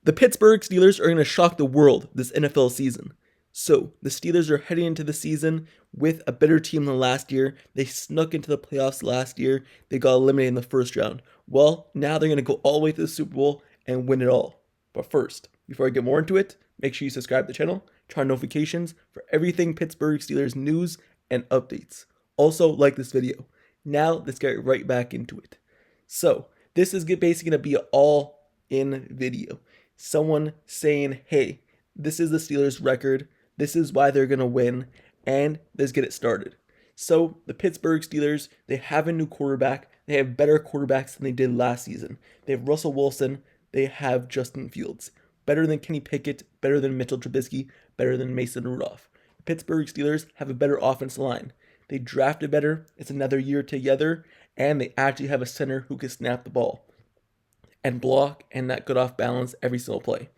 The Pittsburgh Steelers are going to shock the world this NFL season. So, the Steelers are heading into the season with a better team than last year. They snuck into the playoffs last year. They got eliminated in the first round. Well, now they're going to go all the way to the Super Bowl and win it all. But first, before I get more into it, make sure you subscribe to the channel, turn on notifications for everything Pittsburgh Steelers news and updates. Also, like this video. Now, let's get right back into it. So, this is basically going to be an all-in video. Someone saying, hey, this is the Steelers' record. This is why they're going to win, and let's get it started. So, the Pittsburgh Steelers, they have a new quarterback. They have better quarterbacks than they did last season. They have Russell Wilson. They have Justin Fields. Better than Kenny Pickett, better than Mitchell Trubisky, better than Mason Rudolph. The Pittsburgh Steelers have a better offensive line. They drafted better. It's another year together, and they actually have a center who can snap the ball and block and not get off balance every single play.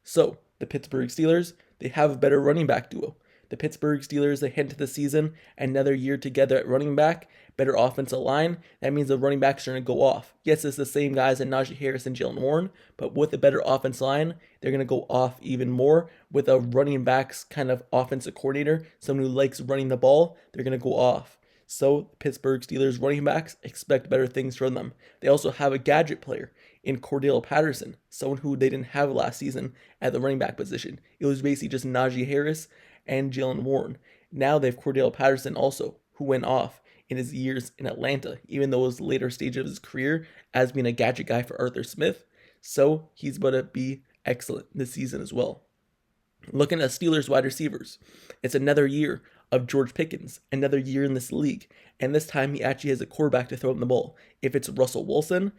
So, the Pittsburgh Steelers, they have a better running back duo. The Pittsburgh Steelers, they head into the season, another year together at running back, better offensive line. That means the running backs are going to go off. Yes, it's the same guys as Najee Harris and Jalen Warren, but with a better offensive line, they're going to go off even more. With a running backs kind of offensive coordinator, someone who likes running the ball, they're going to go off. So, Pittsburgh Steelers running backs expect better things from them. They also have a gadget player in Cordell Patterson, someone who they didn't have last season at the running back position. It was basically just Najee Harris and Jalen Warren. Now they have Cordell Patterson also, who went off in his years in Atlanta, even though it was later stage of his career as being a gadget guy for Arthur Smith. So he's going to be excellent this season as well. Looking at Steelers wide receivers, it's another year of George Pickens, another year in this league, and this time he actually has a quarterback to throw him the ball. If it's Russell Wilson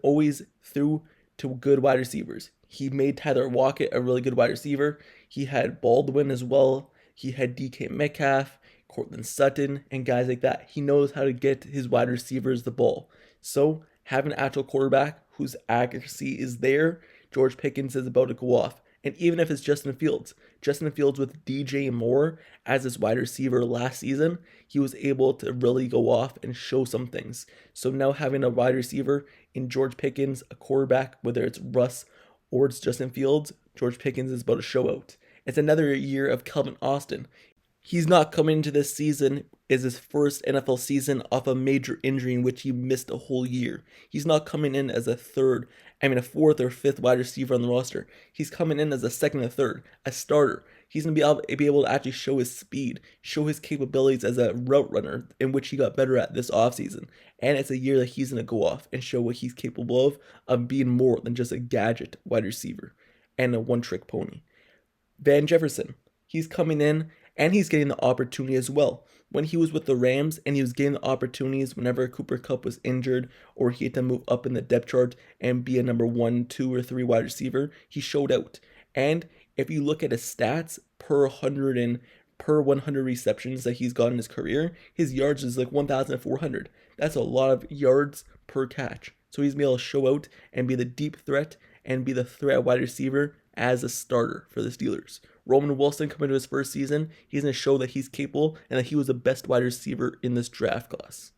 always threw to good wide receivers. He made Tyler Lockett a really good wide receiver. He had Baldwin as well. He had DK Metcalf, Cortland Sutton, and guys like that. He knows how to get his wide receivers the ball. So, having an actual quarterback whose accuracy is there, George Pickens is about to go off. And even if it's Justin Fields with DJ Moore as his wide receiver last season, he was able to really go off and show some things. So now having a wide receiver in George Pickens, a quarterback, whether it's Russ or it's Justin Fields, George Pickens is about to show out. It's another year of Calvin Austin. He's not coming into this season as his first NFL season off a major injury in which he missed a whole year. He's not coming in as a fourth or fifth wide receiver on the roster. He's coming in as a second or third, a starter. He's going to be able to actually show his speed, show his capabilities as a route runner, in which he got better at this offseason. And it's a year that he's going to go off and show what he's capable of being more than just a gadget wide receiver and a one-trick pony. Van Jefferson, he's coming in and he's getting the opportunity as well. When he was with the Rams and he was getting the opportunities whenever Cooper Kupp was injured or he had to move up in the depth chart and be a number 1, 2, or 3 wide receiver, he showed out. And if you look at his stats per 100 receptions that he's got in his career, his yards is like 1,400. That's a lot of yards per catch. So he's going to be able to show out and be the deep threat and be the threat wide receiver as a starter for the Steelers. Roman Wilson coming to his first season, he's going to show that he's capable and that he was the best wide receiver in this draft class.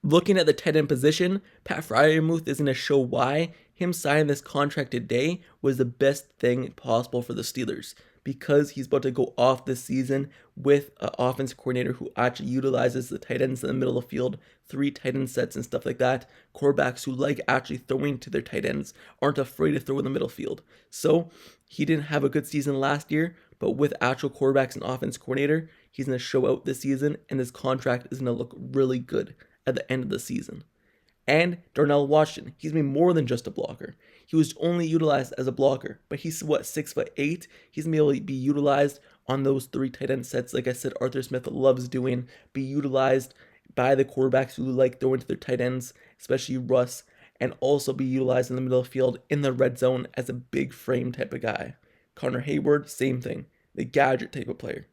Looking at the tight end position, Pat Freiermuth is going to show why him signing this contract today was the best thing possible for the Steelers, because he's about to go off this season with an offense coordinator who actually utilizes the tight ends in the middle of the field, 3 tight end sets and stuff like that. Quarterbacks who like actually throwing to their tight ends aren't afraid to throw in the middle field. So he didn't have a good season last year, but with actual quarterbacks and offense coordinator, he's going to show out this season, and his contract is going to look really good at the end of the season. And Darnell Washington, he's been more than just a blocker. He was only utilized as a blocker, but he's 6'8". He's gonna be able to be utilized on those 3 tight end sets, like I said, Arthur Smith loves doing. Be utilized by the quarterbacks who like throwing to their tight ends, especially Russ, and also be utilized in the middle of the field in the red zone as a big frame type of guy. Connor Hayward, same thing, the gadget type of player.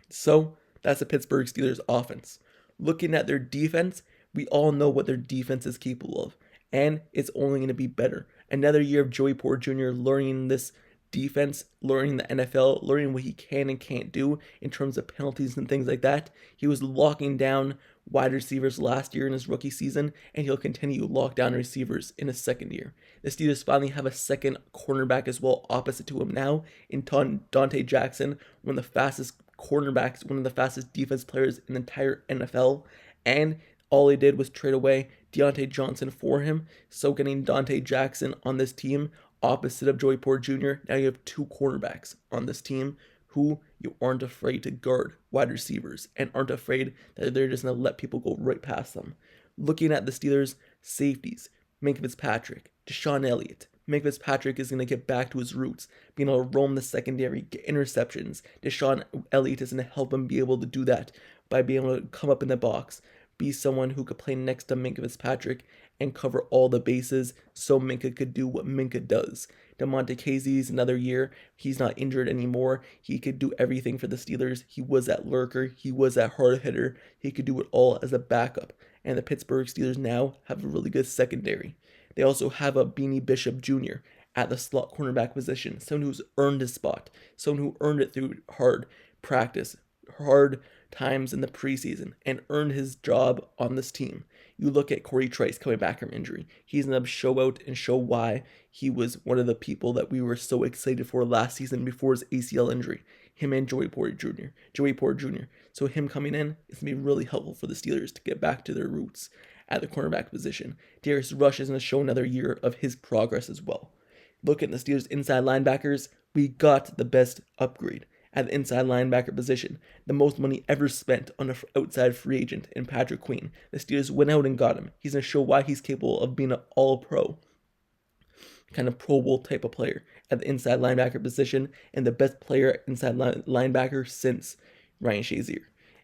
So that's the Pittsburgh Steelers offense. Looking at their defense, we all know what their defense is capable of, and it's only going to be better. Another year of Joey Porter Jr. learning this defense, learning the NFL, learning what he can and can't do in terms of penalties and things like that. He was locking down wide receivers last year in his rookie season, and he'll continue to lock down receivers in his second year. The Steelers finally have a second cornerback as well opposite to him now in Dante Jackson, one of the fastest cornerbacks, one of the fastest defense players in the entire NFL, and all they did was trade away Deontay Johnson for him. So getting Dante Jackson on this team opposite of Joey Porter Jr., now you have two cornerbacks on this team who you aren't afraid to guard wide receivers and aren't afraid that they're just going to let people go right past them. Looking at the Steelers' safeties, Minkah Fitzpatrick, Deshaun Elliott. Minkah Fitzpatrick is going to get back to his roots, being able to roam the secondary, get interceptions. Deshaun Elliott is going to help him be able to do that by being able to come up in the box, be someone who could play next to Minkah Fitzpatrick and cover all the bases so Minkah could do what Minkah does. DeMonte Casey's another year. He's not injured anymore. He could do everything for the Steelers. He was that lurker. He was that hard hitter. He could do it all as a backup. And the Pittsburgh Steelers now have a really good secondary. They also have a Beanie Bishop Jr. at the slot cornerback position, someone who's earned his spot, someone who earned it through hard practice, hard times in the preseason, and earned his job on this team. You look at Corey Trice coming back from injury. He's going to show out and show why he was one of the people that we were so excited for last season before his ACL injury. Him and Joey Porter Jr. So him coming in is going to be really helpful for the Steelers to get back to their roots at the cornerback position. Darius Rush is going to show another year of his progress as well. Look at the Steelers' inside linebackers. We got the best upgrade at the inside linebacker position. The most money ever spent on an outside free agent in Patrick Queen. The Steelers went out and got him. He's going to show why he's capable of being an all-pro, kind of Pro Bowl type of player at the inside linebacker position, and the best player inside linebacker since Ryan Shazier.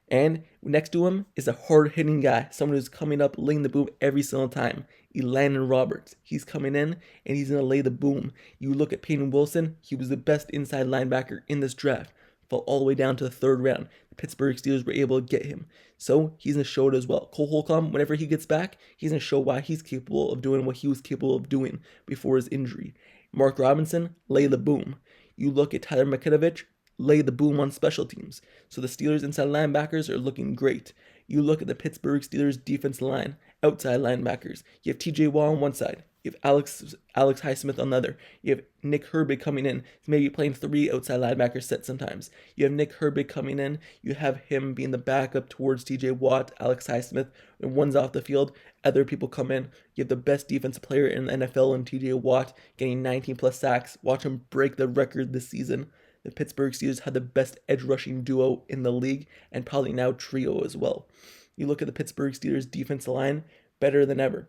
And next to him is a hard-hitting guy, someone who's coming up, laying the boom every single time. Elandon Roberts. He's coming in, and he's going to lay the boom. You look at Peyton Wilson, he was the best inside linebacker in this draft. Fell all the way down to the third round. The Pittsburgh Steelers were able to get him. So he's going to show it as well. Cole Holcomb, whenever he gets back, he's going to show why he's capable of doing what he was capable of doing before his injury. Mark Robinson, lay the boom. You look at Tyler McKinovich, lay the boom on special teams. So the Steelers' inside linebackers are looking great. You look at the Pittsburgh Steelers' defense line, outside linebackers. You have TJ Watt on one side. You have Alex Highsmith on the other. You have Nick Herbig coming in, maybe playing 3 outside linebacker sets sometimes. You have Nick Herbig coming in. You have him being the backup towards TJ Watt, Alex Highsmith. When one's off the field, other people come in. You have the best defensive player in the NFL in TJ Watt, getting 19 plus sacks. Watch him break the record this season. The Pittsburgh Steelers had the best edge rushing duo in the league, and probably now trio as well. You look at the Pittsburgh Steelers defensive line, better than ever.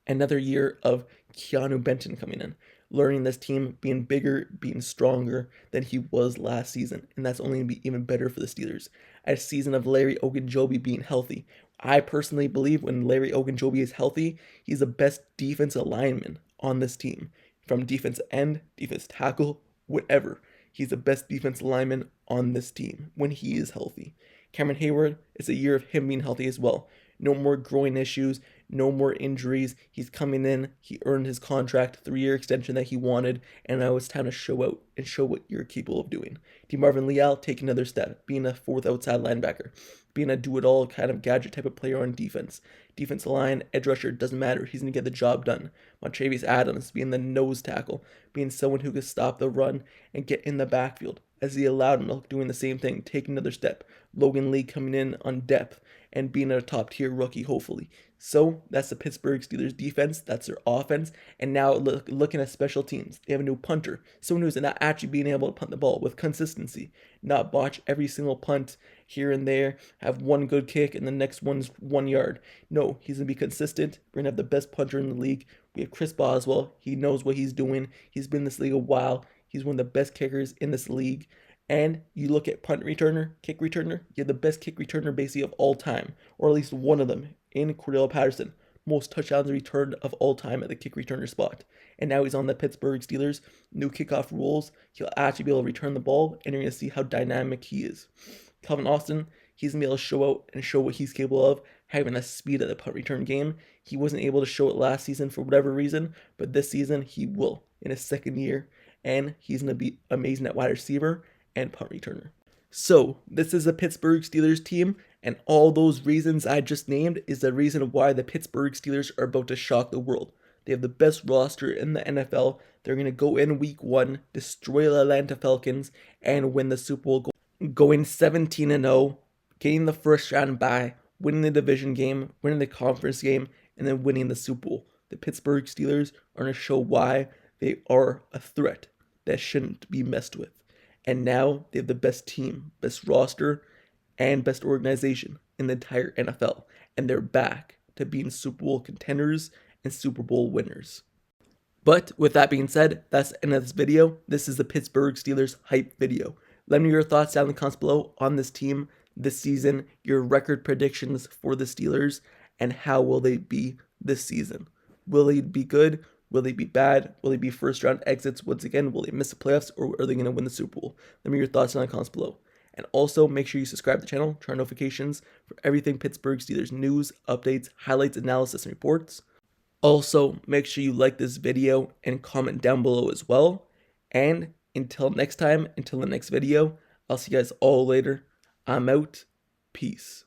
Another year of Keanu Benton coming in, learning this team, being bigger, being stronger than he was last season, and that's only going to be even better for the Steelers. A season of Larry Ogunjobi being healthy. I personally believe when Larry Ogunjobi is healthy, he's the best defensive lineman on this team. From defensive end, defensive tackle, whatever. He's the best defensive lineman on this team when he is healthy. Cameron Hayward, it's a year of him being healthy as well. No more groin issues, no more injuries. He's coming in. He earned his contract, 3-year extension that he wanted, and now it's time to show out and show what you're capable of doing. DeMarvin Leal, take another step, being a 4th outside linebacker, being a do-it-all kind of gadget type of player on defense. Defensive line, edge rusher, doesn't matter. He's going to get the job done. Montravius Adams, being the nose tackle, being someone who can stop the run and get in the backfield. As he allowed him, doing the same thing, taking another step. Logan Lee coming in on depth and being a top-tier rookie, hopefully. So that's the Pittsburgh Steelers defense. That's their offense. And now looking at special teams, they have a new punter, someone who's not actually being able to punt the ball with consistency, not botch every single punt here and there, have one good kick and the next one's 1 yard. No, he's going to be consistent. We're going to have the best punter in the league. We have Chris Boswell. He knows what he's doing. He's been in this league a while. He's one of the best kickers in this league. And you look at punt returner, kick returner, you have the best kick returner basically of all time, or at least one of them in Cordell Patterson. Most touchdowns returned of all time at the kick returner spot. And now he's on the Pittsburgh Steelers. New kickoff rules. He'll actually be able to return the ball, and you're going to see how dynamic he is. Calvin Austin, he's going to be able to show out and show what he's capable of, having a speed at the punt return game. He wasn't able to show it last season for whatever reason, but this season he will in his second year. and he's going to be amazing at wide receiver and punt returner. So this is a Pittsburgh Steelers team, and all those reasons I just named is the reason why the Pittsburgh Steelers are about to shock the world. They have the best roster in the NFL. They're going to go in week 1, destroy the Atlanta Falcons, and win the Super Bowl, going 17-0, getting the first round bye, winning the division game, winning the conference game, and then winning the Super Bowl. The Pittsburgh Steelers are going to show why they are a threat that shouldn't be messed with. And now they have the best team, best roster, and best organization in the entire NFL. And they're back to being Super Bowl contenders and Super Bowl winners. But with that being said, that's the end of this video. This is the Pittsburgh Steelers hype video. Let me know your thoughts down in the comments below on this team this season, your record predictions for the Steelers, and how will they be this season. Will they be good? Will they be bad? Will they be first round exits once again? Will they miss the playoffs, or are they going to win the Super Bowl? Let me know your thoughts down in the comments below. And also make sure you subscribe to the channel, turn on notifications for everything Pittsburgh Steelers news, updates, highlights, analysis, and reports. Also, make sure you like this video and comment down below as well. And until next time, until the next video, I'll see you guys all later. I'm out. Peace.